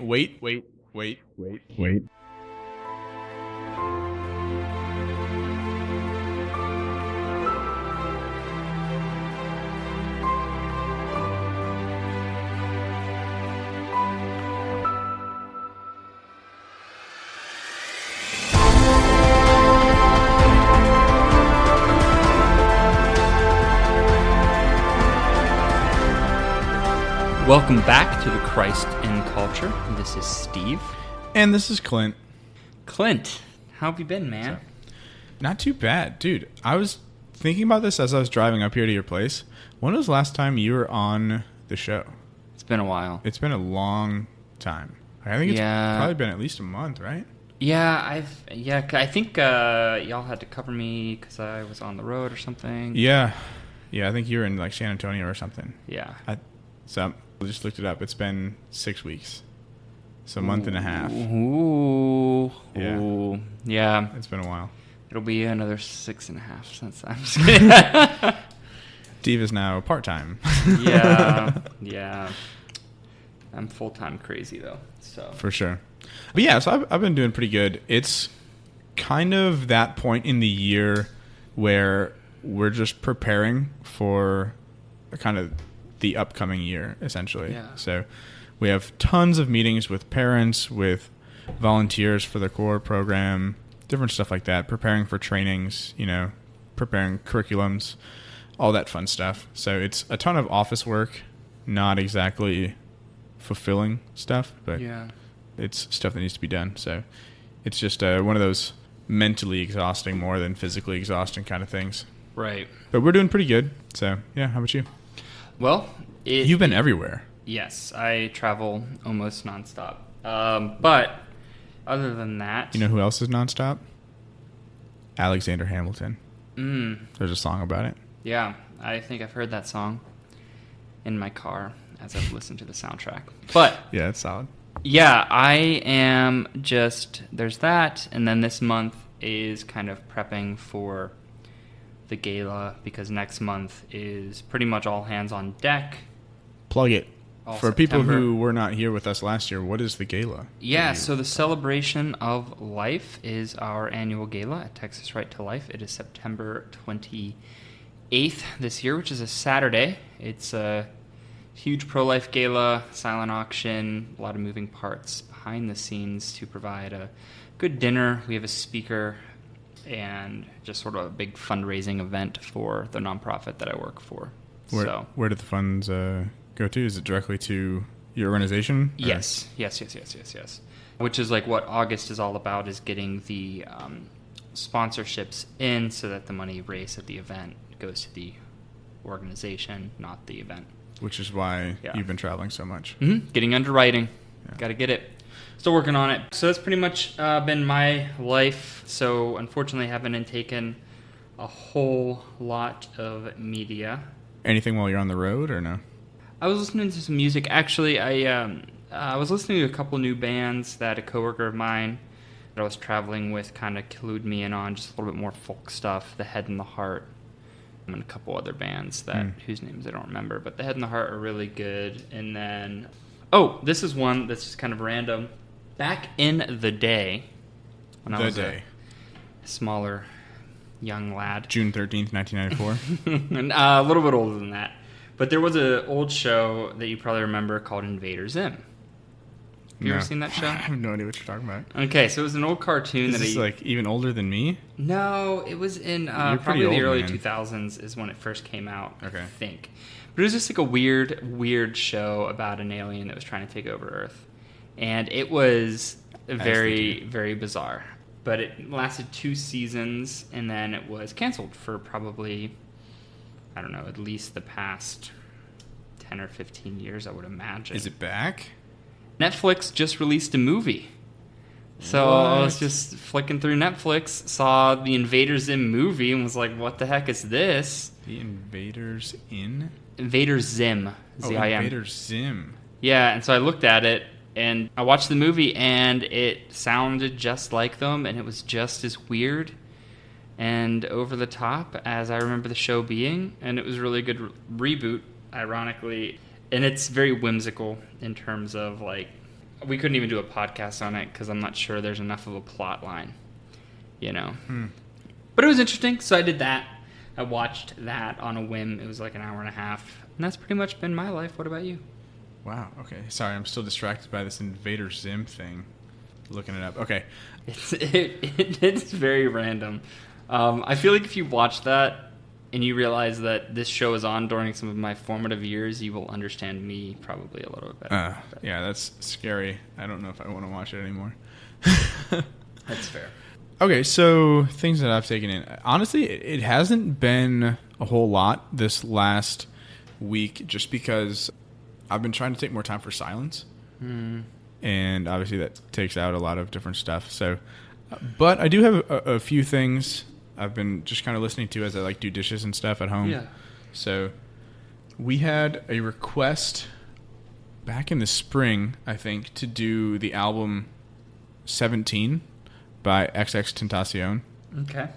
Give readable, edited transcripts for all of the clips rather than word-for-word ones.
Wait. Welcome back to the Christ in Culture. This is Steve. And this is Clint. Clint, how have you been, man? Not too bad. Dude, I was thinking about this as I was driving up here to your place. When was the last time you were on the show? It's been a while. It's been a long time. I think it's probably been at least a month, right? Yeah, I think y'all had to cover me because I was on the road or something. Yeah, I think you were in like San Antonio or something. Yeah. So I just looked it up. It's been 6 weeks. So a month and a half. Ooh. Yeah. Ooh. Yeah. It's been a while. It'll be another 6.5 since I'm just kidding. Steve is now part-time. Yeah. I'm full-time crazy, though. So For sure. But yeah, so I've been doing pretty good. It's kind of that point in the year where we're just preparing for kind of the upcoming year, essentially. Yeah. So we have tons of meetings with parents, with volunteers for the core program, different stuff like that, preparing for trainings, preparing curriculums, all that fun stuff. So it's a ton of office work, not exactly fulfilling stuff, but it's stuff that needs to be done. So it's just one of those mentally exhausting more than physically exhausting kind of things. Right. But we're doing pretty good. So yeah, how about you? Well, you've been everywhere. Yes, I travel almost nonstop. But other than that, you know who else is nonstop? Alexander Hamilton. There's a song about it. Yeah, I think I've heard that song in my car as I've listened to the soundtrack. But yeah, it's solid. Yeah, I am just, there's that, and then this month is kind of prepping for the gala, because next month is pretty much all hands on deck. Plug it. All for September. People who were not here with us last year, what is the gala? Yeah, so the Celebration of Life is our annual gala at Texas Right to Life. It is September 28th this year, which is a Saturday. It's a huge pro-life gala, silent auction, a lot of moving parts behind the scenes to provide a good dinner. We have a speaker and just sort of a big fundraising event for the nonprofit that I work for. Where did the funds go to? Is it directly to your organization? Yes. Which is like what August is all about, is getting the sponsorships in so that the money raised at the event goes to the organization, not the event. Which is why you've been traveling so much. Mm-hmm. Getting underwriting. Yeah. Got to get it. Still working on it. So that's pretty much been my life. So unfortunately, I haven't taken a whole lot of media. Anything while you're on the road or no? I was listening to some music. Actually, I was listening to a couple new bands that a coworker of mine that I was traveling with kind of clued me in on, just a little bit more folk stuff, The Head and the Heart, and a couple other bands that whose names I don't remember. But The Head and the Heart are really good. And then, this is one that's just kind of random. Back in the day, when I was a smaller young lad. June 13th, 1994. And a little bit older than that. But there was an old show that you probably remember called Invader Zim. Have you ever seen that show? I have no idea what you're talking about. Okay, so it was an old cartoon. Is this like even older than me? No, it was in probably the early 2000s is when it first came out, I think. But it was just like a weird show about an alien that was trying to take over Earth. And it was very, very bizarre. But it lasted 2 seasons, and then it was canceled for probably, I don't know, at least the past 10 or 15 years, I would imagine. Is it back? Netflix just released a movie. So I was just flicking through Netflix, saw the Invader Zim movie, and was like, what the heck is this? The Invaders in? Invader Zim. Z-I-M. Invader Zim. Yeah, and so I looked at it, and I watched the movie, and it sounded just like them, and it was just as weird and over the top as I remember the show being, and it was a really good reboot, ironically. And it's very whimsical in terms of, like, we couldn't even do a podcast on it because I'm not sure there's enough of a plot line, you know. But it was interesting, so I did that. I watched that on a whim. It was like an hour and a half, and that's pretty much been my life. What about you? Wow. Okay. Sorry, I'm still distracted by this Invader Zim thing. Looking it up. Okay. It's very random. I feel like if you watch that and you realize that this show is on during some of my formative years, you will understand me probably a little bit better. Yeah, that's scary. I don't know if I want to watch it anymore. That's fair. Okay, so things that I've taken in. Honestly, it hasn't been a whole lot this last week just because I've been trying to take more time for silence. And obviously that takes out a lot of different stuff. So, but I do have a few things I've been just kind of listening to as I like do dishes and stuff at home. Yeah. So we had a request back in the spring, I think, to do the album 17 by XXXTentacion. Okay.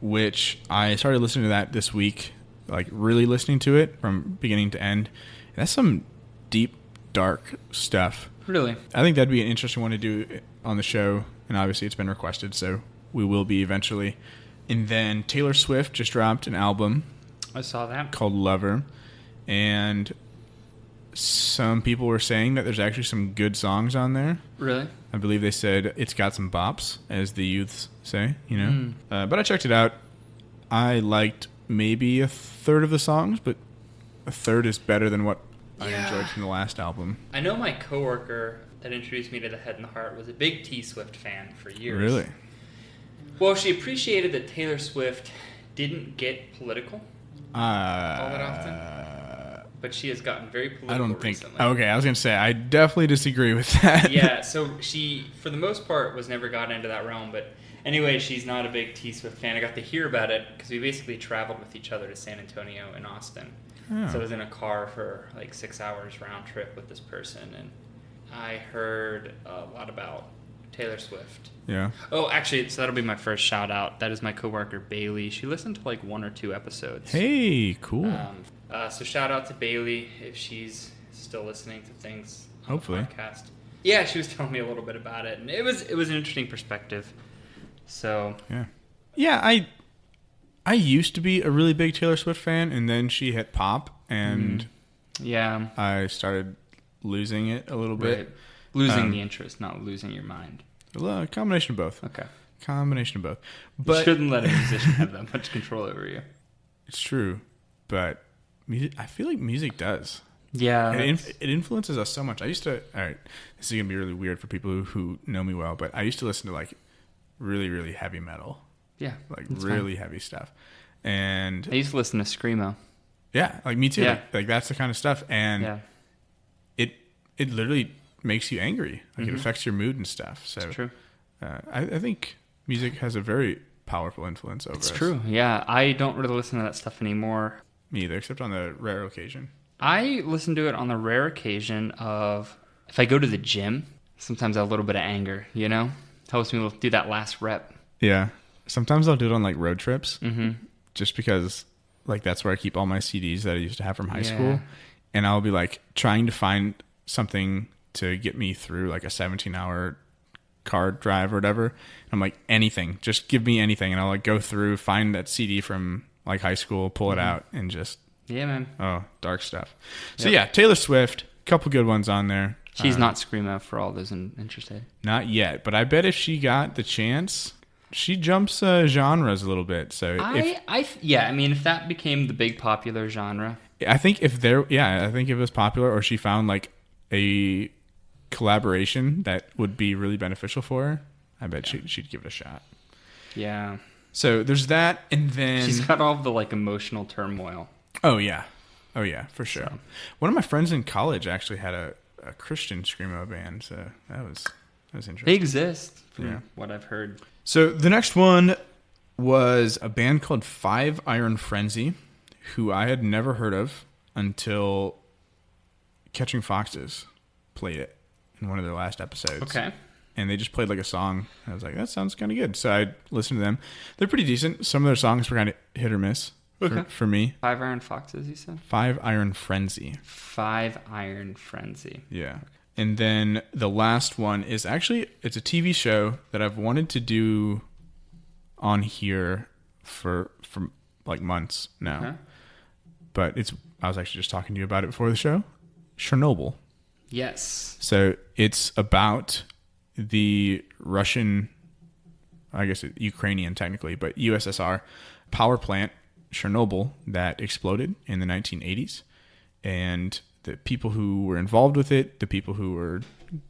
Which I started listening to that this week, like really listening to it from beginning to end. And that's some deep, dark stuff. Really? I think that'd be an interesting one to do on the show. And obviously it's been requested, so we will be eventually. And then Taylor Swift just dropped an album. I saw that. Called Lover. And some people were saying that there's actually some good songs on there. Really? I believe they said it's got some bops, as the youths say, you know. But I checked it out. I liked maybe a third of the songs, but a third is better than what I enjoyed from the last album. I know my coworker that introduced me to The Head and the Heart was a big T Swift fan for years. Really? Well, she appreciated that Taylor Swift didn't get political all that often. But she has gotten very political I don't think. recently. Okay, I was going to say, I definitely disagree with that. Yeah, so she, for the most part, was never gotten into that realm. But anyway, she's not a big T Swift fan. I got to hear about it because we basically traveled with each other to San Antonio and Austin. Oh. So I was in a car for like 6 hours round trip with this person. And I heard a lot about Taylor Swift. Yeah. Oh, actually, so that'll be my first shout out. That is my coworker, Bailey. She listened to like 1 or 2 episodes. Hey, cool. So shout out to Bailey if she's still listening to things on Hopefully. the podcast. Yeah, she was telling me a little bit about it, and it was an interesting perspective. So yeah, I used to be a really big Taylor Swift fan, and then she hit pop, and I started losing it a little bit. Right. Losing the interest, not losing your mind. A combination of both. Okay. Combination of both. But you shouldn't let a musician have that much control over you. It's true, but I feel like music does. Yeah. It influences us so much. I used to, all right, this is going to be really weird for people who know me well, but I used to listen to like really, really heavy metal. Yeah. Like really heavy stuff. And I used to listen to Screamo. Yeah, like me too. Yeah. Like that's the kind of stuff. And it literally makes you angry. Like it affects your mood and stuff. So it's true. I think music has a very powerful influence over us. It's true. Yeah. I don't really listen to that stuff anymore. Me either, except on the rare occasion. I listen to it on the rare occasion of if I go to the gym, sometimes I have a little bit of anger, you know? Helps me do that last rep. Yeah. Sometimes I'll do it on like road trips just because like that's where I keep all my CDs that I used to have from high school. And I'll be like trying to find something to get me through like a 17-hour car drive or whatever. And I'm like, anything, just give me anything. And I'll like go through, find that CD from like high school, pull it out and just, yeah, man. Oh, dark stuff. So yeah, Taylor Swift, couple good ones on there. She's not Screamo for all those interested. Not yet, but I bet if she got the chance, she jumps genres a little bit. So I mean, if that became the big popular genre, I think if it was popular, or she found like a collaboration that would be really beneficial for her, I bet she'd give it a shot. Yeah. So there's that, and then she's got all the like emotional turmoil. Oh yeah, for sure. So. One of my friends in college actually had a Christian Screamo band, so that was interesting. They exist, from what I've heard. So the next one was a band called Five Iron Frenzy, who I had never heard of until Catching Foxes played it in one of their last episodes. Okay. And they just played like a song. I was like, that sounds kind of good. So I listened to them. They're pretty decent. Some of their songs were kind of hit or miss for me. Five Iron Foxes, you said? Five Iron Frenzy. Five Iron Frenzy. Yeah. And then the last one is actually, it's a TV show that I've wanted to do on here for like months now. Okay. But I was actually just talking to you about it before the show. Chernobyl. Yes. So it's about the Russian, I guess Ukrainian technically, but USSR power plant, Chernobyl, that exploded in the 1980s. And the people who were involved with it, the people who were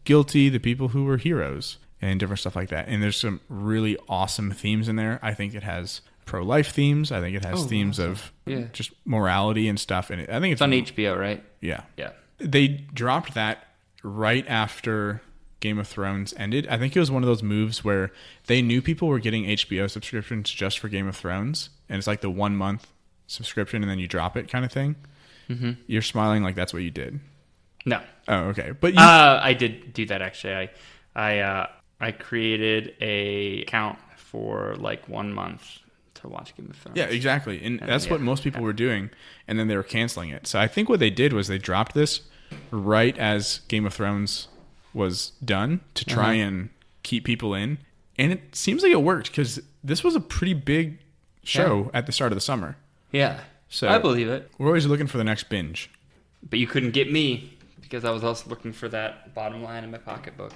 guilty, the people who were heroes, and different stuff like that. And there's some really awesome themes in there. I think it has pro-life themes. I think it has themes of just morality and stuff. And I think it's on HBO, right? Yeah. Yeah. They dropped that right after Game of Thrones ended. I think it was one of those moves where they knew people were getting HBO subscriptions just for Game of Thrones. And it's like the 1 month subscription and then you drop it kind of thing. Mm-hmm. You're smiling like that's what you did. No. Oh, okay. But I did do that actually. I created a account for like 1 month to watch Game of Thrones. Yeah, exactly. And that's what most people were doing. And then they were canceling it. So I think what they did was they dropped this right as Game of Thrones was done to try and keep people in. And it seems like it worked because this was a pretty big show at the start of the summer. Yeah. So I believe it. We're always looking for the next binge. But you couldn't get me because I was also looking for that bottom line in my pocketbook.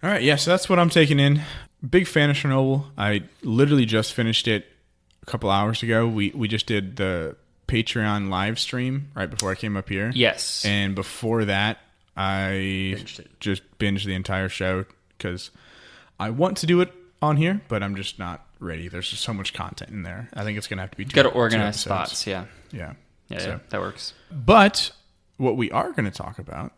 All right, yeah, so that's what I'm taking in. Big fan of Chernobyl. I literally just finished it a couple hours ago. We just did the Patreon live stream right before I came up here. Yes. And before that, I just binged the entire show because I want to do it on here, but I'm just not ready. There's just so much content in there. I think it's going to have to be got to organize spots, Yeah, yeah, that works. But what we are going to talk about...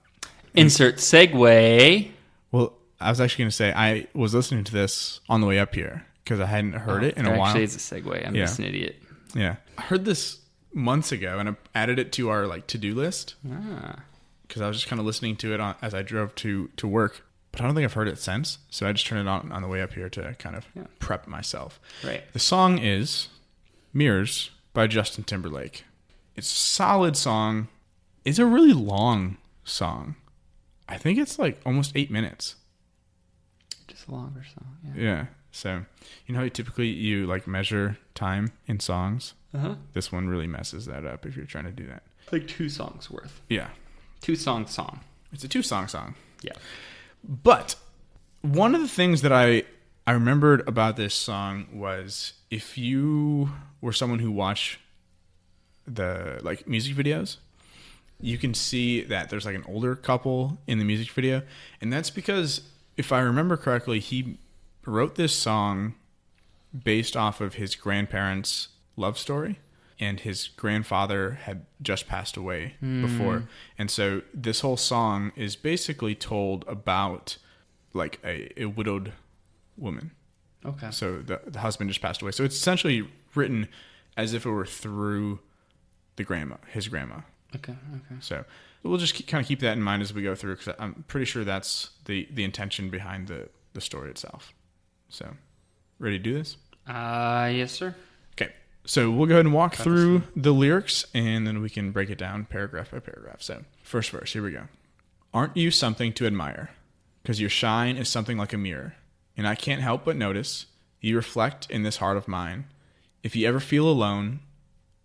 Insert segue. Well, I was actually going to say, I was listening to this on the way up here because I hadn't heard it in a while. Actually, it's a segue. I'm just an idiot. Yeah. I heard this months ago and I added it to our to-do list because I was just kind of listening to it as I drove to work. But I don't think I've heard it since, so I just turned it on the way up here to kind of prep myself. Right. The song is Mirrors by Justin Timberlake. It's a solid song. It's a really long song. I think it's like almost 8 minutes. Just a longer song, Yeah. So, you know how typically you measure time in songs? Uh-huh. This one really messes that up if you're trying to do that. Like 2 songs worth. Yeah. 2 song song. It's a 2-song song. Yeah. But one of the things that I remembered about this song was if you were someone who watched the music videos, you can see that there's an older couple in the music video. And that's because if I remember correctly, he wrote this song based off of his grandparents' love story. And his grandfather had just passed away before. And so this whole song is basically told about a widowed woman. Okay. So the husband just passed away. So it's essentially written as if it were through his grandma. Okay. So we'll just kind of keep that in mind as we go through because I'm pretty sure that's the intention behind the story itself. So ready to do this? Yes, sir. Okay. So we'll go ahead and walk through the lyrics, and then we can break it down paragraph by paragraph. So first verse, here we go. Aren't you something to admire? Because your shine is something like a mirror, and I can't help but notice you reflect in this heart of mine. If you ever feel alone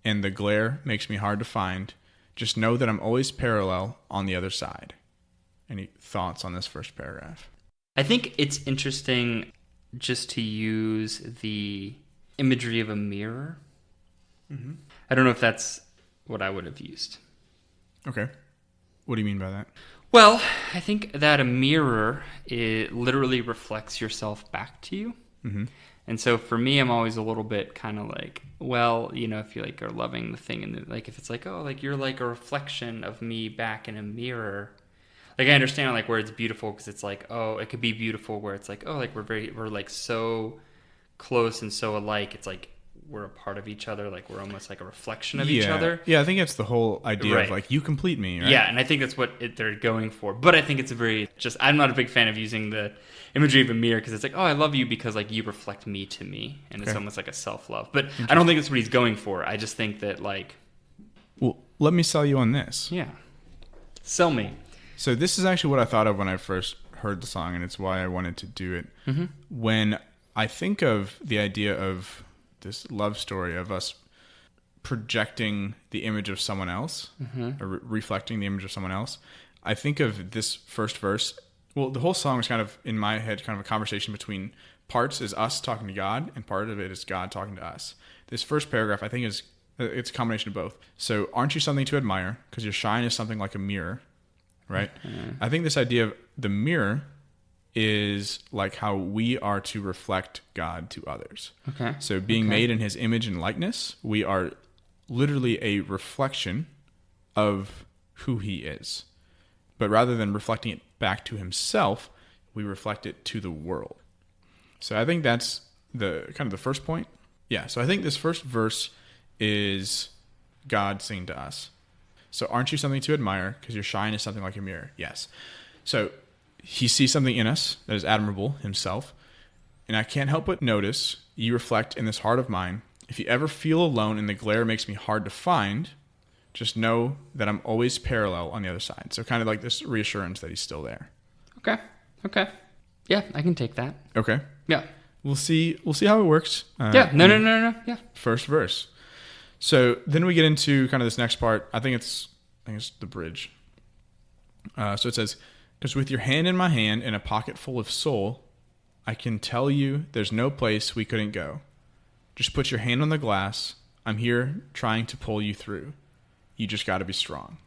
and the glare makes me hard to find, just know that I'm always parallel on the other side. Any thoughts on this first paragraph? I think it's interesting just to use the imagery of a mirror. Mm-hmm. I don't know if that's what I would have used. Okay. What do you mean by that? Well, I think that a mirror, it literally reflects yourself back to you. Mm-hmm. And so for me, I'm always a little bit kind of if you are loving the thing and if it's you're like a reflection of me back in a mirror. I understand where it's beautiful because it's it could be beautiful where it's we're so close and so alike. It's we're a part of each other, we're almost like a reflection of each other. Yeah, I think it's the whole idea of you complete me, right? Yeah, and I think that's what they're going for. But I think it's I'm not a big fan of using the imagery of a mirror because it's I love you because you reflect me to me, and it's almost like a self-love. But I don't think that's what he's going for. I just think that well, let me sell you on this. Yeah. Sell me. So this is actually what I thought of when I first heard the song, and it's why I wanted to do it. Mm-hmm. When I think of the idea of this love story of us projecting the image of someone else, or reflecting the image of someone else, I think of this first verse. Well, the whole song is kind of, in my head, kind of a conversation between parts is us talking to God, and part of it is God talking to us. This first paragraph, I think, it's a combination of both. So, aren't you something to admire? Because your shine is something like a mirror, right? I think this idea of the mirror is like how we are to reflect God to others. Okay. So, being made in his image and likeness, we are literally a reflection of who he is. But rather than reflecting it back to himself, we reflect it to the world. So I think that's the kind of the first point. Yeah, so I think this first verse is God saying to us. So aren't you something to admire? Because your shine is something like a mirror. Yes. So he sees something in us that is admirable himself. And I can't help but notice you reflect in this heart of mine. If you ever feel alone and the glare makes me hard to find, just know that I'm always parallel on the other side. So kind of like this reassurance that he's still there. Okay. Yeah, I can take that. Okay. Yeah. We'll see how it works. Yeah. No. Yeah. First verse. So then we get into kind of this next part. I think it's the bridge. So it says, because with your hand in my hand and a pocket full of soul, I can tell you there's no place we couldn't go. Just put your hand on the glass. I'm here trying to pull you through. You just got to be strong.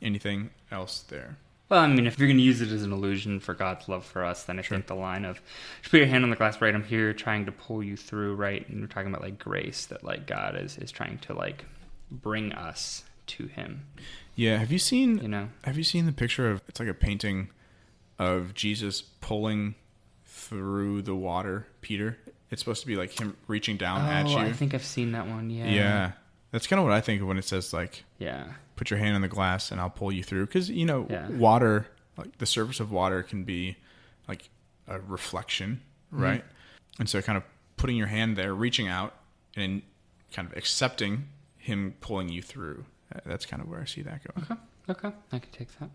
Anything else there? Well, I mean, if you're going to use it as an allusion for God's love for us, then I think the line of, just put your hand on the glass, right? I'm here trying to pull you through, right? And we're talking about like grace, that like God is trying to like bring us to him. Yeah. Have you seen the picture of, it's like a painting of Jesus pulling through the water, Peter? It's supposed to be like him reaching down at you. I think I've seen that one. Yeah. Yeah. That's kind of what I think of when it says like, yeah, put your hand on the glass and I'll pull you through. Because, water, like the surface of water can be like a reflection, right? And so kind of putting your hand there, reaching out and kind of accepting him pulling you through. That's kind of where I see that going. Okay. I can take that.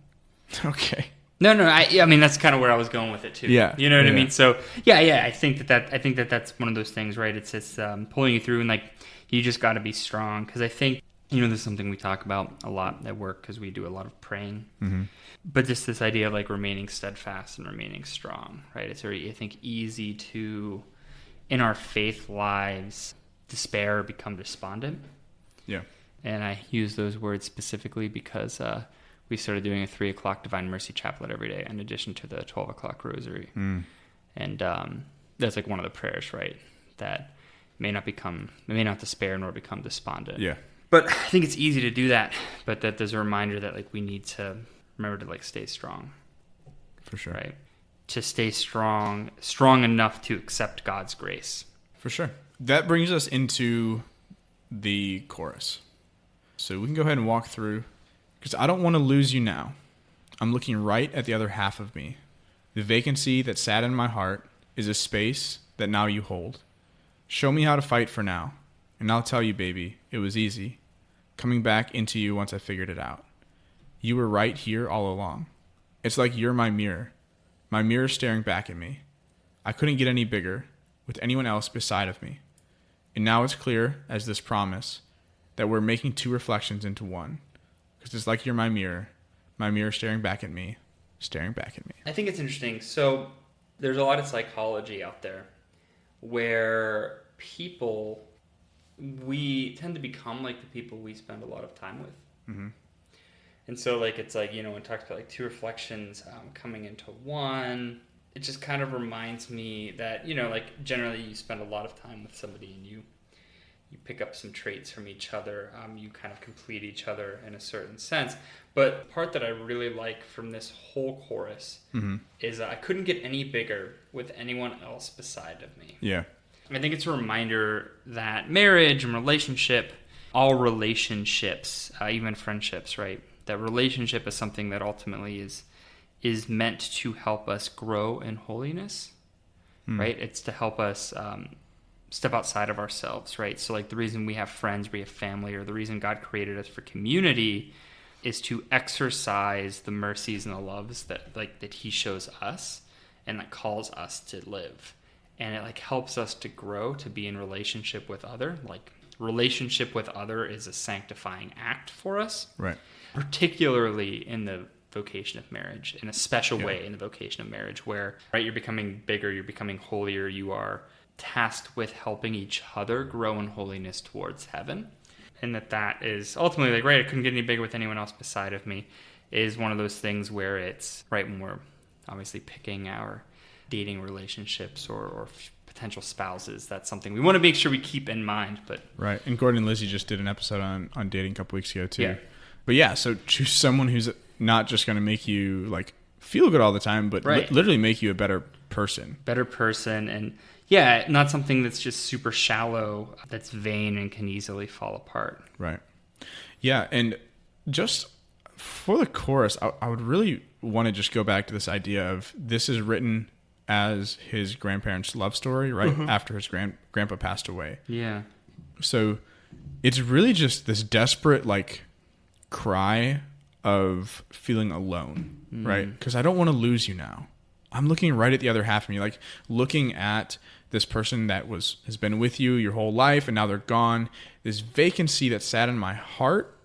Okay. No. I mean, that's kind of where I was going with it too. Yeah. You know what I mean? So yeah. I think that's one of those things, right? It's just pulling you through, and like you just got to be strong. Because I think this is something we talk about a lot at work because we do a lot of praying. Mm-hmm. But just this idea of like remaining steadfast and remaining strong, right? It's very, I think, easy to, in our faith lives, despair or become despondent. Yeah. And I use those words specifically because we started doing a 3 o'clock Divine Mercy Chaplet every day in addition to the 12 o'clock Rosary. And that's like one of the prayers, right? That may not despair nor become despondent. Yeah. But I think it's easy to do that, but that there's a reminder that like we need to remember to like stay strong. For sure. Right? To stay strong enough to accept God's grace. For sure. That brings us into the chorus. So we can go ahead and walk through, because I don't want to lose you now. I'm looking right at the other half of me. The vacancy that sat in my heart is a space that now you hold. Show me how to fight for now, and I'll tell you, baby, it was easy. Coming back into you once I figured it out. You were right here all along. It's like you're my mirror staring back at me. I couldn't get any bigger with anyone else beside of me. And now it's clear as this promise that we're making two reflections into one. Because it's like you're my mirror staring back at me. I think it's interesting. So there's a lot of psychology out there where we tend to become like the people we spend a lot of time with. Mm-hmm. And so like, it's like, when it talks about like two reflections coming into one, it just kind of reminds me that, like generally you spend a lot of time with somebody and you pick up some traits from each other. You kind of complete each other in a certain sense. But the part that I really like from this whole chorus is I couldn't get any bigger with anyone else beside of me. Yeah. I think it's a reminder that marriage and relationship, all relationships, even friendships, right? That relationship is something that ultimately is meant to help us grow in holiness, right? It's to help us step outside of ourselves, right? So like the reason we have friends, we have family, or the reason God created us for community is to exercise the mercies and the loves that he shows us and that calls us to live. And it like helps us to grow, to be in relationship with other. Like relationship with other is a sanctifying act for us. Right. Particularly in the vocation of marriage, in a special way in the vocation of marriage, where you're becoming bigger, you're becoming holier, you are tasked with helping each other grow in holiness towards heaven. And that is ultimately like, right, I couldn't get any bigger with anyone else beside of me, is one of those things where it's right when we're obviously picking our dating relationships or potential spouses. That's something we want to make sure we keep in mind. But right. And Gordon and Lizzie just did an episode on dating a couple weeks ago too. Yeah. But yeah, so choose someone who's not just going to make you like feel good all the time, but literally make you a better person. And yeah, not something that's just super shallow, that's vain and can easily fall apart. Right. Yeah, and just for the chorus, I would really want to just go back to this idea of this is written as his grandparents' love story, right? Mm-hmm. After his grandpa passed away. Yeah. So it's really just this desperate like cry of feeling alone, right? Because I don't want to lose you now. I'm looking right at the other half of me, like looking at this person that has been with you your whole life and now they're gone. This vacancy that sat in my heart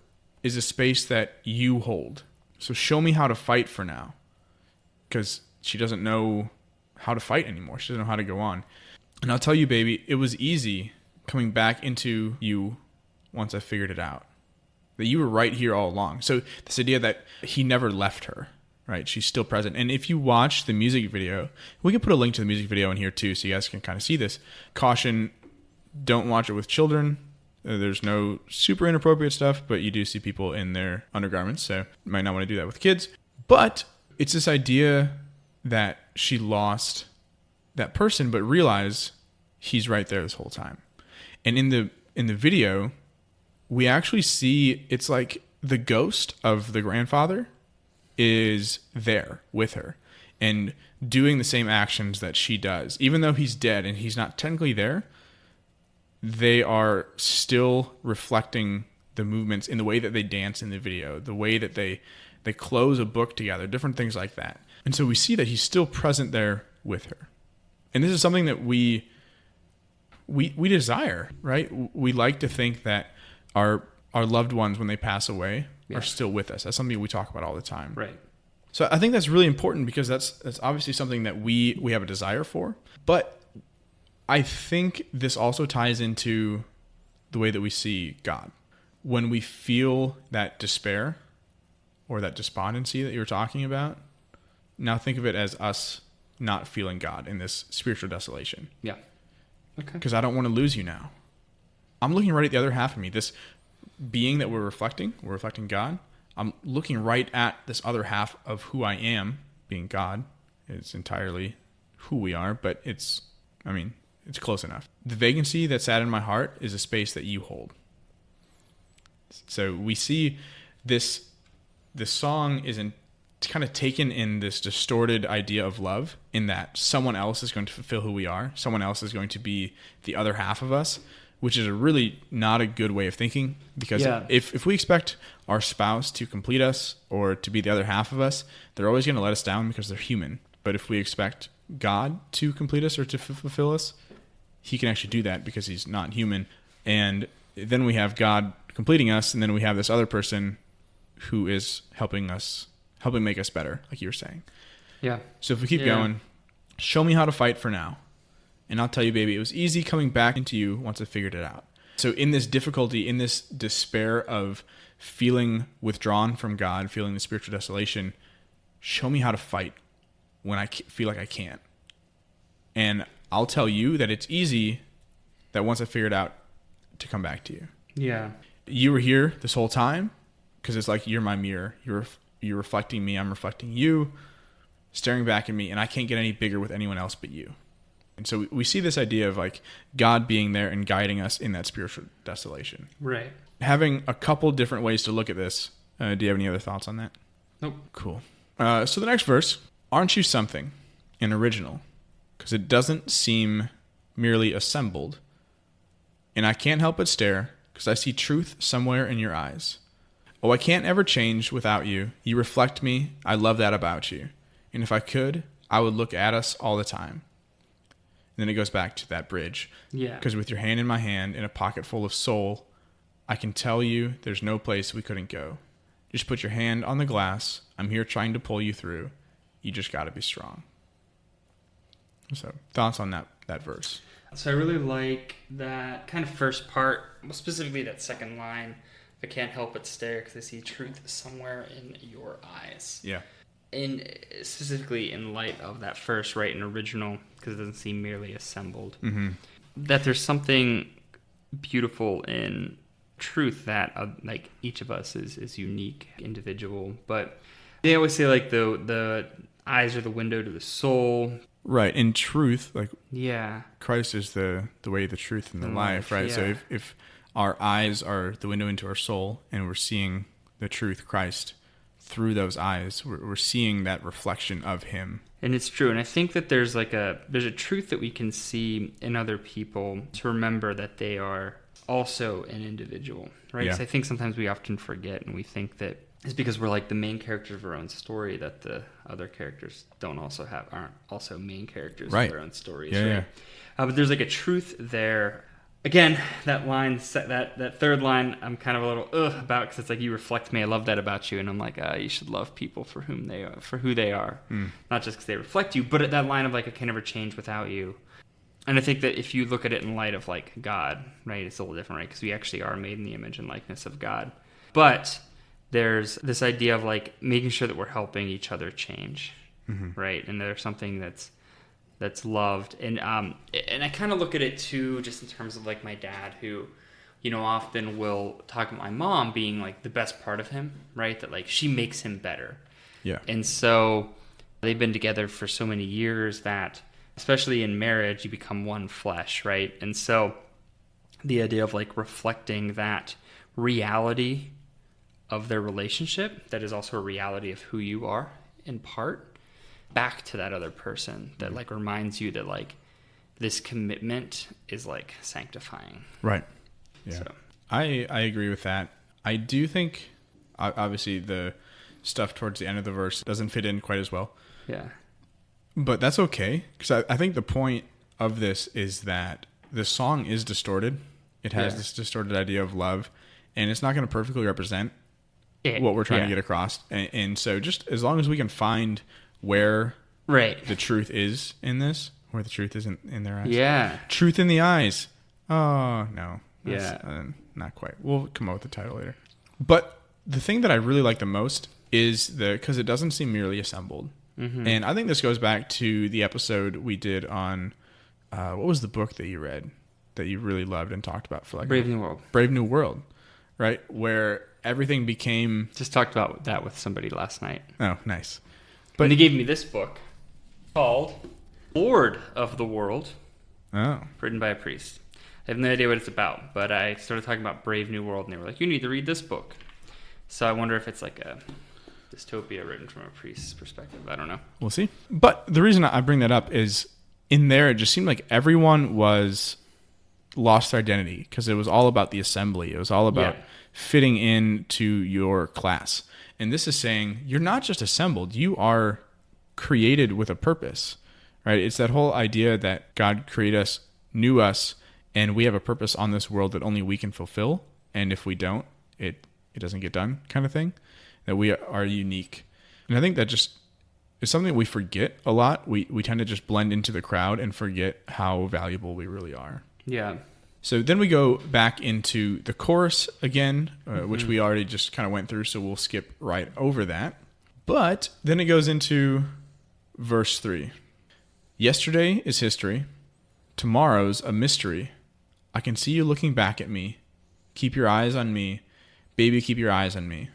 is a space that you hold. So show me how to fight for now. Because she doesn't know how to fight anymore. She doesn't know how to go on. And I'll tell you, baby, it was easy coming back into you once I figured it out. That you were right here all along. So this idea that he never left her, right? She's still present. And if you watch the music video, we can put a link to the music video in here too, so you guys can kind of see this. Caution, don't watch it with children. There's no super inappropriate stuff, but you do see people in their undergarments, so you might not want to do that with kids. But it's this idea that she lost that person, but realize he's right there this whole time. And in the video, we actually see it's like the ghost of the grandfather is there with her and doing the same actions that she does. Even though he's dead and he's not technically there, they are still reflecting the movements in the way that they dance in the video, the way that they close a book together, different things like that. And so we see that he's still present there with her. And this is something that we desire, right? We like to think that our loved ones, when they pass away, are still with us. That's something we talk about all the time. Right. So I think that's really important because that's obviously something that we have a desire for. But I think this also ties into the way that we see God. When we feel that despair or that despondency that you were talking about, now think of it as us not feeling God in this spiritual desolation. Yeah. Okay. Because I don't want to lose you now. I'm looking right at the other half of me. This being that we're reflecting God. I'm looking right at this other half of who I am, being God. It's entirely who we are, but it's close enough. The vacancy that sat in my heart is a space that you hold. So we see this song is kind of taken in this distorted idea of love, in that someone else is going to fulfill who we are. Someone else is going to be the other half of us, which is a really not a good way of thinking, because if we expect our spouse to complete us or to be the other half of us, they're always going to let us down because they're human. But if we expect God to complete us or to fulfill us, he can actually do that because he's not human. And then we have God completing us, and then we have this other person who is helping make us better, like you were saying. Yeah. So if we keep going, show me how to fight for now. And I'll tell you, baby, it was easy coming back into you once I figured it out. So in this difficulty, in this despair of feeling withdrawn from God, feeling the spiritual desolation, show me how to fight when I feel like I can't. And I'll tell you that it's easy that once I figured out to come back to you. Yeah. You were here this whole time because it's like you're my mirror. You're reflecting me. I'm reflecting you, staring back at me, and I can't get any bigger with anyone else but you. And so we see this idea of like God being there and guiding us in that spiritual desolation. Right. Having a couple different ways to look at this. Do you have any other thoughts on that? Nope. Cool. So the next verse, aren't you something, an original? Because it doesn't seem merely assembled. And I can't help but stare because I see truth somewhere in your eyes. Oh, I can't ever change without you. You reflect me. I love that about you. And if I could, I would look at us all the time. And then it goes back to that bridge. Yeah. Because with your hand in my hand, in a pocket full of soul, I can tell you there's no place we couldn't go. Just put your hand on the glass. I'm here trying to pull you through. You just got to be strong. So, thoughts on that verse? So I really like that kind of first part, well, specifically that second line. I can't help but stare because I see truth somewhere in your eyes. Yeah. And specifically in light of that first, right, an original, because it doesn't seem merely assembled. Mm-hmm. That there's something beautiful in truth that like each of us is unique, individual. But they always say like the eyes are the window to the soul. Right. In truth, like yeah, Christ is the way, the truth, and the life, right? Yeah. So if our eyes are the window into our soul and we're seeing the truth, Christ, through those eyes, we're seeing that reflection of him. And it's true. And I think that there's a truth that we can see in other people to remember that they are also an individual, right? Yeah. So I think sometimes we often forget, and we think that it's because we're like the main character of our own story that the other characters aren't also main characters right. of their own stories. Yeah, right? yeah. But there's like a truth there. Again, that line, that third line, I'm kind of a little about, because it's like, you reflect me. I love that about you, and I'm like, you should love people for who they are, not just because they reflect you. But that line of like, I can never change without you. And I think that if you look at it in light of like God, right, it's a little different, right? Because we actually are made in the image and likeness of God. But there's this idea of like making sure that we're helping each other change, right? And there's something that's loved. And I kind of look at it too, just in terms of like my dad, who, you know, often will talk about my mom being like the best part of him, right? That like she makes him better. Yeah. And so they've been together for so many years that, especially in marriage, you become one flesh, right? And so the idea of like reflecting that reality of their relationship, that is also a reality of who you are in part, back to that other person, that like reminds you that like this commitment is like sanctifying. Right. Yeah. So. I agree with that. I do think obviously the stuff towards the end of the verse doesn't fit in quite as well. Yeah. But that's okay, because I think the point of this is that the song is distorted. It has this distorted idea of love, and it's not going to perfectly represent what we're trying to get across. And so just as long as we can find where the truth is in this, where the truth isn't in their eyes. Yeah. Truth in the eyes. Oh, no. Yeah. Not quite. We'll come up with the title later. But the thing that I really like the most is because it doesn't seem merely assembled. Mm-hmm. And I think this goes back to the episode we did on, what was the book that you read that you really loved and talked about for like Brave New World. Brave New World, right? Where everything became... Just talked about that with somebody last night. Oh, nice. But they gave me this book called Lord of the World, written by a priest. I have no idea what it's about, but I started talking about Brave New World, and they were like, you need to read this book. So I wonder if it's like a dystopia written from a priest's perspective. I don't know. We'll see. But the reason I bring that up is in there, it just seemed like everyone was lost their identity, because it was all about the assembly. It was all about fitting into your class. And this is saying you're not just assembled, you are created with a purpose, right? It's that whole idea that God created us, knew us, and we have a purpose on this world that only we can fulfill. And if we don't, it doesn't get done, kind of thing. That we are unique. And I think that just is something we forget a lot. We tend to just blend into the crowd and forget how valuable we really are. Yeah. So then we go back into the chorus again, which we already just kind of went through, so we'll skip right over that. But then it goes into verse 3. Yesterday is history. Tomorrow's a mystery. I can see you looking back at me. Keep your eyes on me. Baby, keep your eyes on me.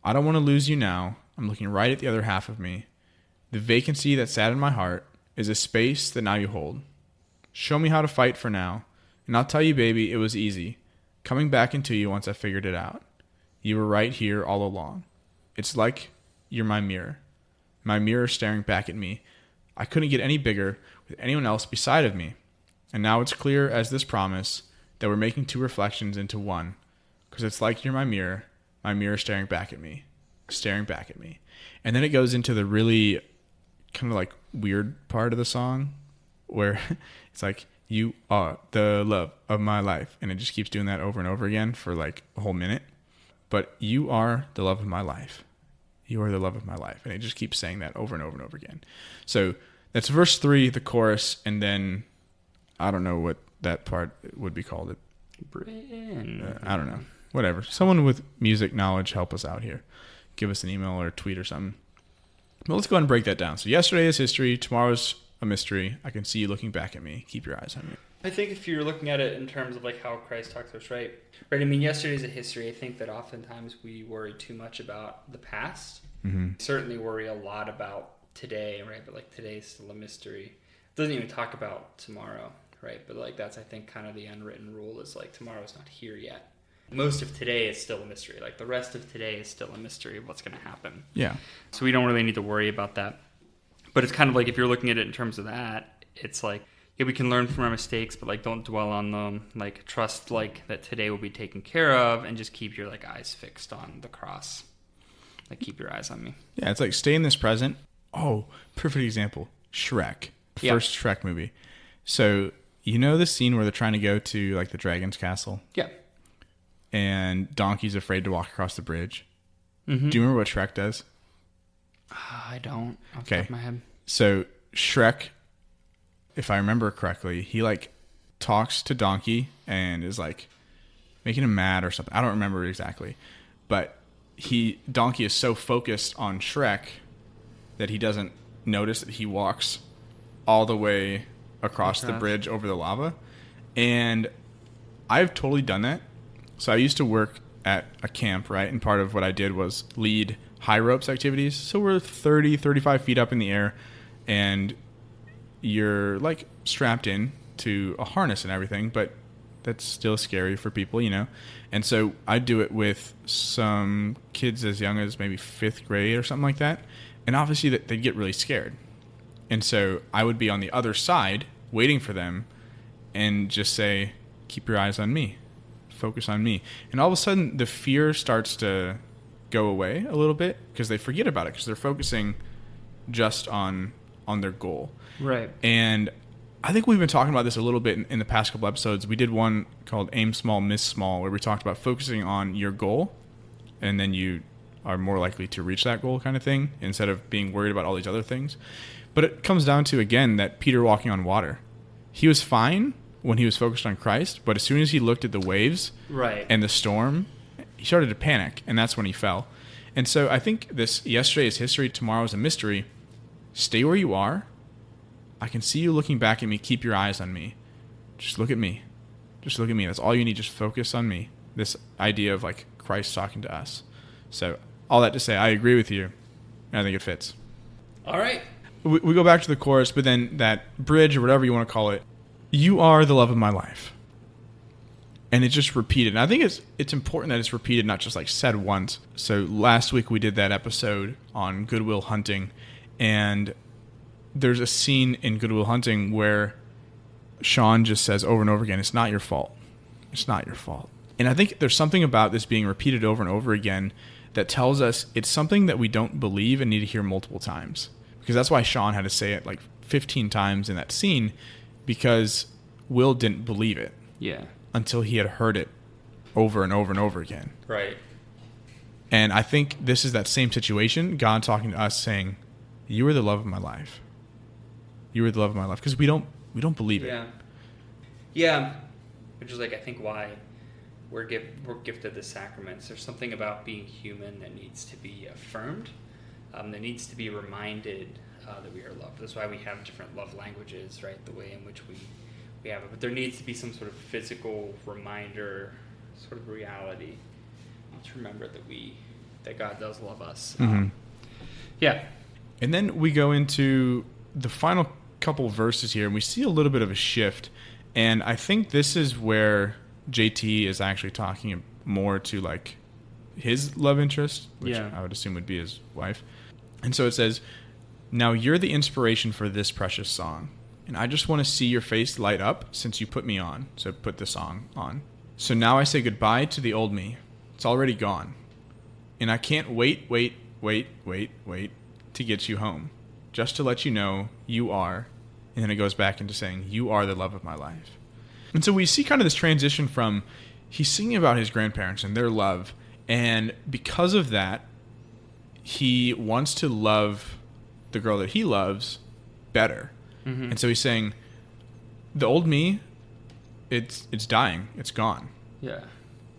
I don't want to lose you now. I'm looking right at the other half of me. The vacancy that sat in my heart is a space that now you hold. Show me how to fight for now. And I'll tell you, baby, it was easy. Coming back into you once I figured it out. You were right here all along. It's like you're my mirror. My mirror staring back at me. I couldn't get any bigger with anyone else beside of me. And now it's clear as this promise that we're making two reflections into one. Because it's like you're my mirror. my mirror staring back at me. And then it goes into the really kind of like weird part of the song where it's like, you are the love of my life. And it just keeps doing that over and over again for like a whole minute. But you are the love of my life. You are the love of my life. And it just keeps saying that over and over and over again. So that's verse 3, the chorus, and then I don't know what that part would be called. I don't know. Whatever. Someone with music knowledge, help us out here. Give us an email or a tweet or something. But let's go ahead and break that down. So yesterday is history. Tomorrow's a mystery. I can see you looking back at me. Keep your eyes on me. I think if you're looking at it in terms of like how Christ talks to us, right? I mean, yesterday's a history. I think that oftentimes we worry too much about the past. Mm-hmm. We certainly worry a lot about today, right? But like today's still a mystery. It doesn't even talk about tomorrow, right? But like that's, I think, kind of the unwritten rule is like tomorrow's not here yet. Most of today is still a mystery. Like the rest of today is still a mystery of what's going to happen. Yeah. So we don't really need to worry about that. But it's kind of like if you're looking at it in terms of that, it's like, yeah, we can learn from our mistakes, but like don't dwell on them. Like trust like that today will be taken care of, and just keep your like eyes fixed on the cross. Like keep your eyes on me. Yeah, it's like stay in this present. Oh, perfect example. Shrek. First Shrek movie. So you know the scene where they're trying to go to like the dragon's castle? Yeah. And Donkey's afraid to walk across the bridge. Mm-hmm. Do you remember what Shrek does? I don't. Off the top of my head. So Shrek, if I remember correctly, he like talks to Donkey and is like making him mad or something. I don't remember exactly, but Donkey is so focused on Shrek that he doesn't notice that he walks all the way across the bridge over the lava. And I've totally done that. So I used to work at a camp, right? And part of what I did was lead high ropes activities. So we're 30, 35 feet up in the air, and you're like strapped in to a harness and everything, but that's still scary for people, you know? And so I do it with some kids as young as maybe 5th grade or something like that. And obviously they'd get really scared. And so I would be on the other side waiting for them and just say, keep your eyes on me. Focus on me. And all of a sudden the fear starts to go away a little bit because they forget about it because they're focusing just on their goal. Right. And I think we've been talking about this a little bit in the past couple episodes. We did one called Aim Small, Miss Small, where we talked about focusing on your goal, and then you are more likely to reach that goal kind of thing instead of being worried about all these other things. But it comes down to, again, that Peter walking on water. He was fine when he was focused on Christ, but as soon as he looked at the waves and the storm, he started to panic, and that's when he fell. And so I think this yesterday is history, tomorrow is a mystery. Stay where you are. I can see you looking back at me. Keep your eyes on me. Just look at me. Just look at me. That's all you need. Just focus on me. This idea of like Christ talking to us. So all that to say, I agree with you. And I think it fits. All right. We go back to the chorus, but then that bridge or whatever you want to call it, you are the love of my life. And it's just repeated. And I think it's important that it's repeated, not just like said once. So last week we did that episode on Good Will Hunting, and there's a scene in Good Will Hunting where Sean just says over and over again, it's not your fault. It's not your fault. And I think there's something about this being repeated over and over again that tells us it's something that we don't believe and need to hear multiple times. Because that's why Sean had to say it like 15 times in that scene, because Will didn't believe it. Yeah. Until he had heard it over and over and over again. Right. And I think this is that same situation, God talking to us saying, you are the love of my life. You are the love of my life. Because we don't believe it. Yeah. Yeah. Which is like, I think why we're gifted the sacraments. There's something about being human that needs to be affirmed. That needs to be reminded that we are loved. That's why we have different love languages, right? The way in which we have it. But there needs to be some sort of physical reminder, sort of reality to remember that God does love us. Mm-hmm. Yeah. And then we go into the final couple verses here, and we see a little bit of a shift. And I think this is where JT is actually talking more to like his love interest, which I would assume would be his wife. And so it says, now you're the inspiration for this precious song. And I just want to see your face light up since you put me on. So put the song on. So now I say goodbye to the old me. It's already gone. And I can't wait to get you home, just to let you know you are. And then it goes back into saying, you are the love of my life. And so we see kind of this transition from, he's singing about his grandparents and their love. And because of that, he wants to love the girl that he loves better. Mm-hmm. And so he's saying, the old me, it's dying. It's gone. Yeah.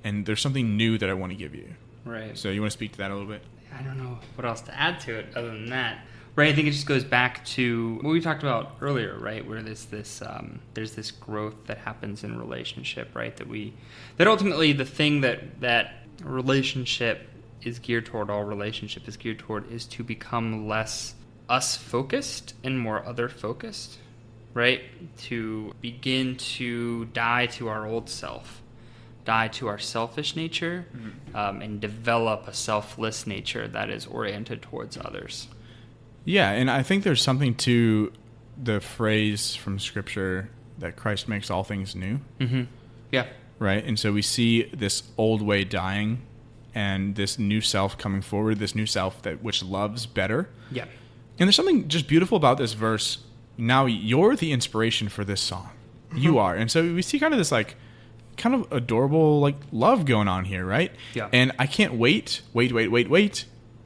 And there's something new that I want to give you. Right. So you want to speak to that a little bit? I don't know what else to add to it other than that. Right. I think it just goes back to what we talked about earlier, right? Where there's this growth that happens in relationship, right? That ultimately the thing that relationship is geared toward, all relationship is geared toward, is to become less us focused and more other focused, right? To begin to die to our old self, die to our selfish nature, and develop a selfless nature that is oriented towards others. Yeah, and I think there's something to the phrase from Scripture that Christ makes all things new. Mm-hmm. Yeah. Right? And so we see this old way dying and this new self coming forward, this new self which loves better. Yeah. And there's something just beautiful about this verse. Now you're the inspiration for this song. Mm-hmm. You are. And so we see kind of this like kind of adorable like love going on here, right? Yeah. And I can't wait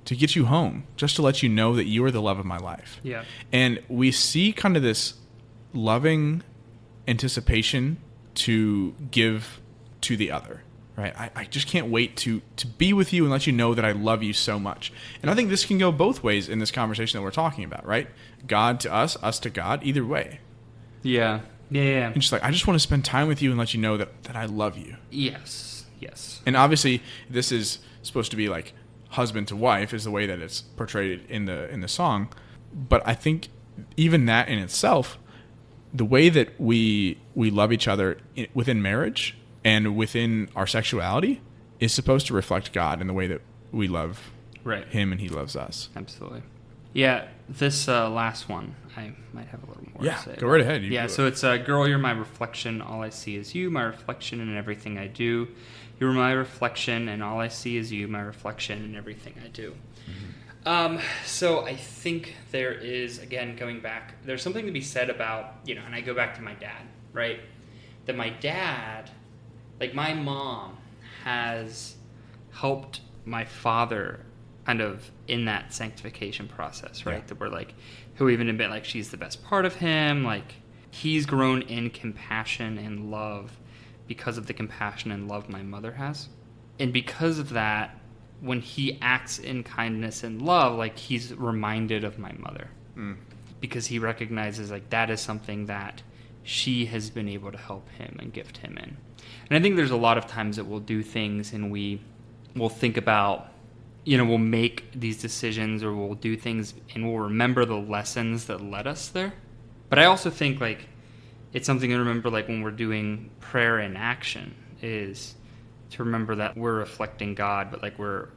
to get you home, just to let you know that you are the love of my life. Yeah. And we see kind of this loving anticipation to give to the other, right? I just can't wait to be with you and let you know that I love you so much. And I think this can go both ways in this conversation that we're talking about, right? God to us, us to God, either way. Yeah. Yeah. And just like, I just want to spend time with you and let you know that I love you. Yes. And obviously this is supposed to be like husband to wife is the way that it's portrayed in the song. But I think even that in itself, the way that we love each other within marriage and within our sexuality is supposed to reflect God in the way that we love him and he loves us. Absolutely. Yeah, this last one, I might have a little more to say. Go right ahead. So it's, girl, you're my reflection, all I see is you, my reflection in everything I do. You're my reflection, and all I see is you, my reflection in everything I do. Mm-hmm. So I think there is, again, going back, there's something to be said about, and I go back to my dad, right? That my dad, like my mom, has helped my father kind of in that sanctification process, right? Yeah. That we're like, he'll even admit like she's the best part of him. Like he's grown in compassion and love because of the compassion and love my mother has. And because of that, when he acts in kindness and love, like he's reminded of my mother. Because he recognizes like that is something that she has been able to help him and gift him in. And I think there's a lot of times that we'll do things and we'll think about, we'll make these decisions or we'll do things and we'll remember the lessons that led us there. But I also think like it's something to remember like when we're doing prayer in action is to remember that we're reflecting God, but like we're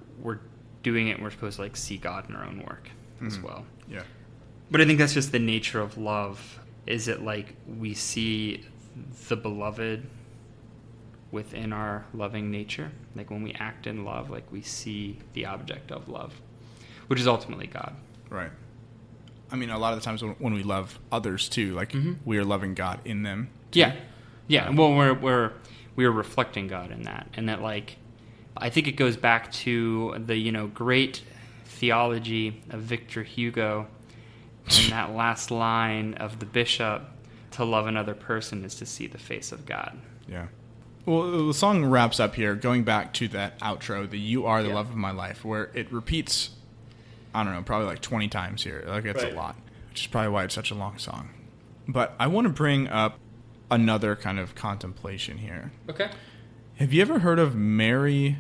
doing it and we're supposed to like see God in our own work as well. Yeah. But I think that's just the nature of love, is it like we see the beloved within our loving nature. Like when we act in love, like we see the object of love, which is ultimately God. Right. I mean, a lot of the times when we love others too, like we are loving God in them too. Yeah. Well, we're reflecting God in that, and that like I think it goes back to the great theology of Victor Hugo, and that last line of the bishop: "To love another person is to see the face of God." Yeah. Well, the song wraps up here, going back to that outro, the "You are the love of my life," where it repeats, I don't know, probably like 20 times here. Like it's a lot, which is probably why it's such a long song. But I want to bring up another kind of contemplation here. Okay. Have you ever heard of Mary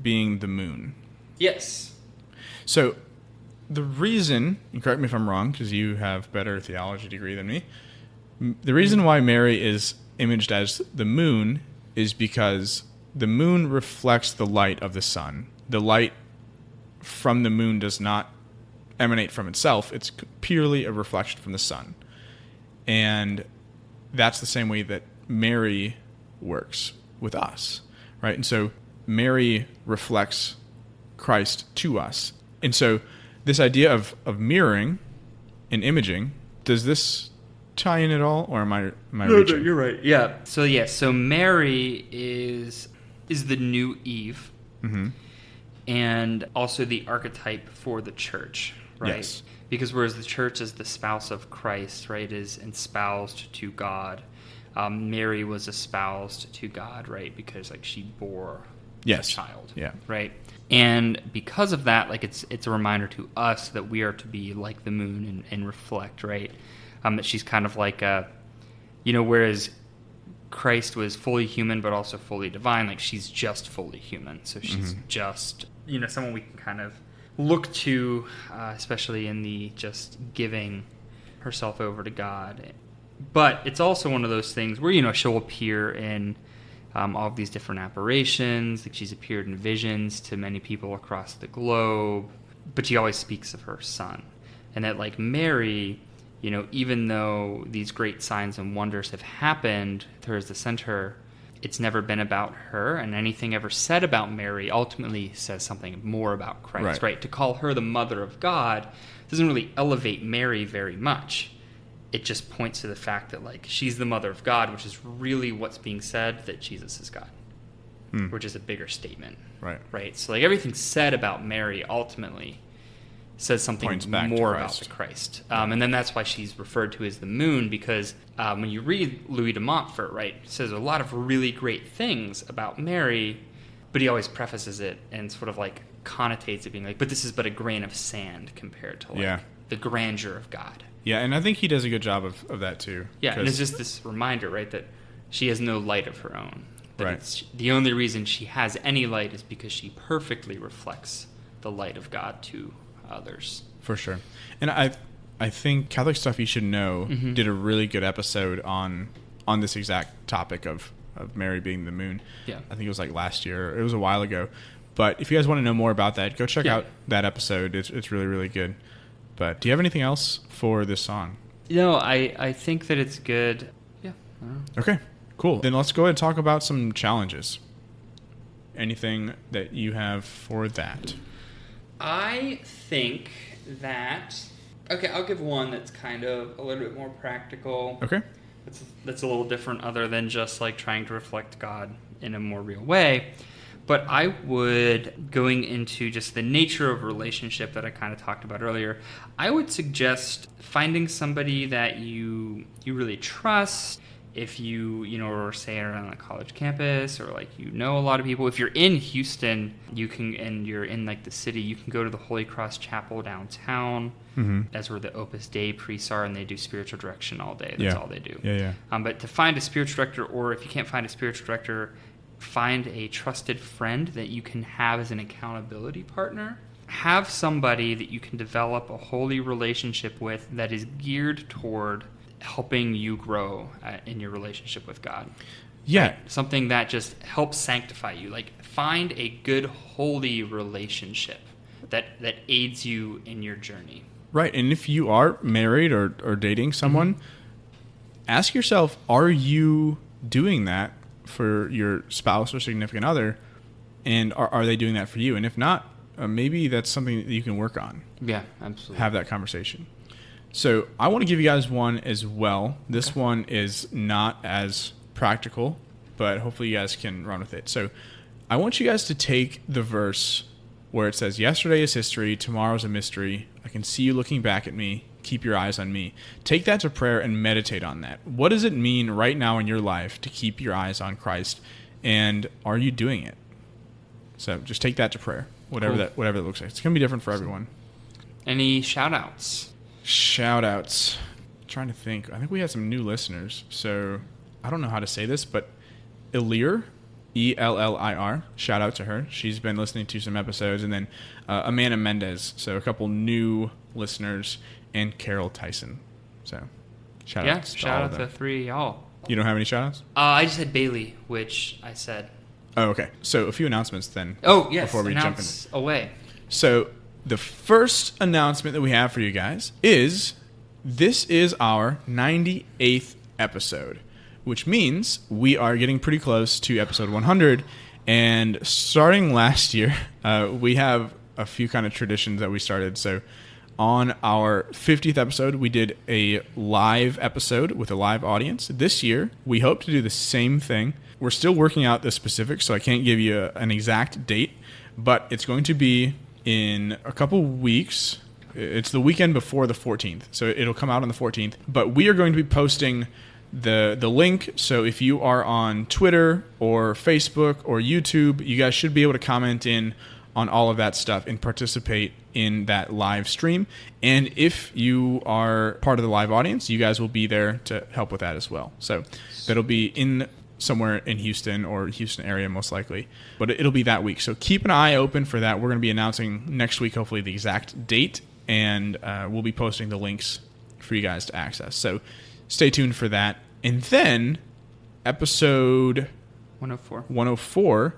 being the moon? Yes. So the reason, and correct me if I'm wrong, because you have better theology degree than me, the reason why Mary is imaged as the moon is because the moon reflects the light of the sun. The light from the moon does not emanate from itself. It's purely a reflection from the sun. And that's the same way that Mary works with us, right? And so Mary reflects Christ to us. And so this idea of mirroring and imaging, does this tie in at all, or am I reaching? No, you're right. Yeah. So Mary is the new Eve, and also the archetype for the church, right? Yes. Because whereas the church is the spouse of Christ, right, is espoused to God, Mary was espoused to God, right, because like she bore a child, right? And because of that, like it's a reminder to us that we are to be like the moon and reflect, right? That she's kind of like whereas Christ was fully human but also fully divine, like she's just fully human. So she's just, someone we can kind of look to, especially in the just giving herself over to God. But it's also one of those things where, she'll appear in all of these different apparitions. Like she's appeared in visions to many people across the globe, but she always speaks of her son. And that like Mary, even though these great signs and wonders have happened to her as the center, it's never been about her, and anything ever said about Mary ultimately says something more about Christ, right? To call her the mother of God doesn't really elevate Mary very much. It just points to the fact that like she's the mother of God, which is really what's being said, that Jesus is God, which is a bigger statement, right? So like everything said about Mary ultimately says something more about the Christ. And then that's why she's referred to as the moon, because when you read Louis de Montfort, right, it says a lot of really great things about Mary, but he always prefaces it and sort of like connotates it being like, but this is but a grain of sand compared to like the grandeur of God. Yeah, and I think he does a good job of that too. Yeah, and it's just this reminder, right, that she has no light of her own. That right. The only reason she has any light is because she perfectly reflects the light of God to others. For sure. And I think Catholic Stuff You Should Know did a really good episode on this exact topic of Mary being the moon. Yeah. I think it was like last year. It was a while ago. But if you guys want to know more about that, go check out that episode. It's really, really good. But do you have anything else for this song? I think that it's good. Yeah. I don't know. Okay, cool. Then let's go ahead and talk about some challenges. Anything that you have for that? I think that... Okay, I'll give one that's kind of a little bit more practical. Okay. That's a little different other than just like trying to reflect God in a more real way. But I would, going into just the nature of relationship that I kind of talked about earlier, I would suggest finding somebody that you really trust. If you are say around a college campus, or like a lot of people. If you're in Houston, and you're in like the city, you can go to the Holy Cross Chapel downtown. That's where the Opus Dei priests are, and they do spiritual direction all day. That's all they do. But to find a spiritual director, or if you can't find a spiritual director, find a trusted friend that you can have as an accountability partner. Have somebody that you can develop a holy relationship with that is geared toward helping you grow in your relationship with God. Yeah. Right? Something that just helps sanctify you. Like, find a good, holy relationship that aids you in your journey. Right. And if you are married or dating someone, ask yourself, are you doing that for your spouse or significant other? And are they doing that for you? And if not, maybe that's something that you can work on. Yeah, absolutely. Have that conversation. So I want to give you guys one as well. This one is not as practical, but hopefully you guys can run with it. So I want you guys to take the verse where it says, yesterday is history, tomorrow's a mystery. I can see you looking back at me. Keep your eyes on me. Take that to prayer and meditate on that. What does it mean right now in your life to keep your eyes on Christ? And are you doing it? So just take that to prayer, whatever that looks like. It's going to be different for everyone. Any shout-outs? Shout-outs. I'm trying to think. I think we had some new listeners. So I don't know how to say this, but Ellir, Ellir, shout out to her. She's been listening to some episodes. And then Amanda Mendez. So a couple new listeners. And Carol Tyson. So shout out to the three y'all. You don't have any shout outs? I just had Bailey, which I said. Oh, okay. So a few announcements then. Oh, yes. Before we jump in. Away. So the first announcement that we have for you guys is this is our 98th episode, which means we are getting pretty close to episode 100. And starting last year, we have a few kind of traditions that we started. So on our 50th episode, we did a live episode with a live audience. This year, we hope to do the same thing. We're still working out the specifics, so I can't give you an exact date, but it's going to be in a couple weeks. It's the weekend before the 14th, so it'll come out on the 14th. But we are going to be posting the link, so if you are on Twitter or Facebook or YouTube, you guys should be able to comment in on all of that stuff and participate in that live stream. And if you are part of the live audience, you guys will be there to help with that as well. So that'll be in somewhere in Houston or Houston area most likely, but it'll be that week. So keep an eye open for that. We're going to be announcing next week, hopefully, the exact date, and we'll be posting the links for you guys to access. So stay tuned for that. And then episode 104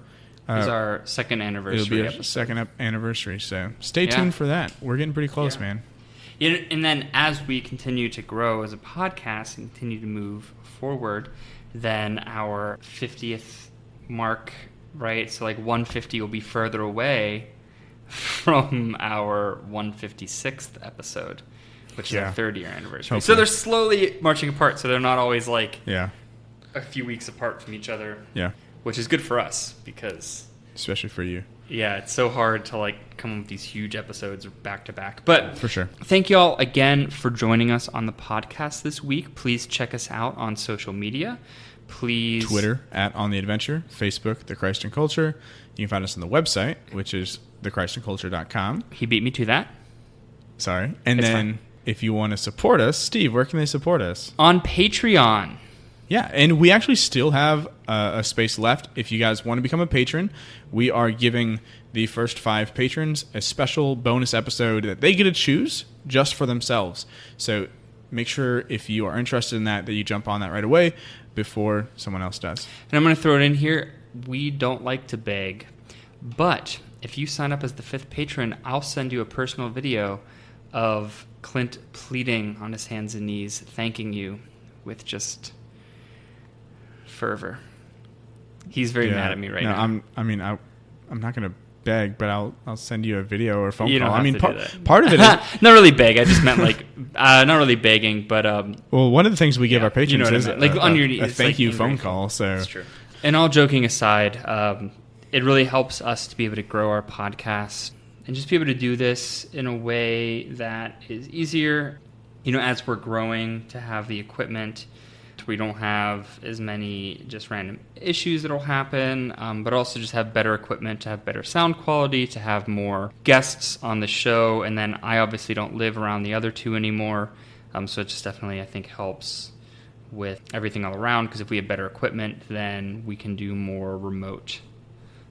is our second anniversary. It'll be our episode. second anniversary, so stay tuned for that. We're getting pretty close, man. And then as we continue to grow as a podcast and continue to move forward, then our 50th mark, right? So like 150 will be further away from our 156th episode, which is our third year anniversary. Hopefully. So they're slowly marching apart, so they're not always like a few weeks apart from each other. Yeah. Which is good for us because... Especially for you. Yeah, it's so hard to like come up with these huge episodes back to back. But for sure. Thank you all again for joining us on the podcast this week. Please check us out on social media. Please... Twitter, @OnTheAdventure. Facebook, The Christ and Culture. You can find us on the website, which is thechristandculture.com. He beat me to that. Sorry. And it's then if you want to support us, Steve, where can they support us? On Patreon. Yeah, and we actually still have a space left. If you guys want to become a patron, we are giving the first 5 patrons a special bonus episode that they get to choose just for themselves. So make sure if you are interested in that you jump on that right away before someone else does. And I'm going to throw it in here. We don't like to beg, but if you sign up as the 5th patron, I'll send you a personal video of Clint pleading on his hands and knees, thanking you with just... fervor. He's very mad at me right now. I'm not going to beg, but I'll send you a video or phone you call. Don't have to do that. Part of it is not really beg. I just meant like not really begging, but well, one of the things we give our patrons is like on your knees, a thank like you phone call. So that's true. And all joking aside, it really helps us to be able to grow our podcast and just be able to do this in a way that is easier. You know, as we're growing, to have the equipment. We don't have as many just random issues that'll happen, but also just have better equipment, to have better sound quality, to have more guests on the show. And then I obviously don't live around the other 2 anymore, so it just definitely, I think, helps with everything all around, because if we have better equipment, then we can do more remote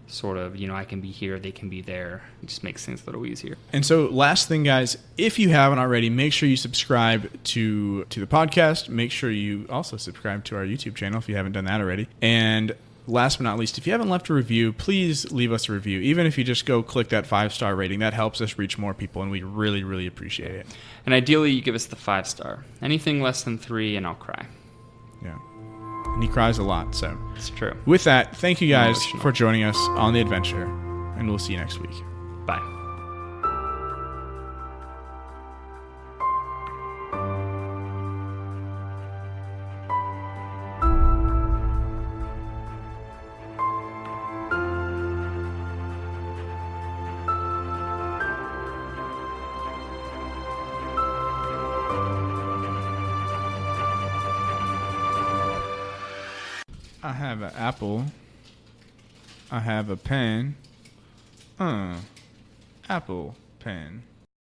sort of, you know, I can be here, they can be there. It just makes things a little easier. And so last thing, guys, if you haven't already, make sure you subscribe to the podcast. Make sure you also subscribe to our YouTube channel if you haven't done that already. And last but not least, if you haven't left a review, please leave us a review. Even if you just go click that 5-star rating, that helps us reach more people, and we really, really appreciate it. And ideally, you give us the 5-star. Anything less than 3, and I'll cry. Yeah. And he cries a lot, so. It's true. With that, thank you guys for joining us on the adventure, and we'll see you next week. Bye. I have an apple. I have a pen. Apple pen.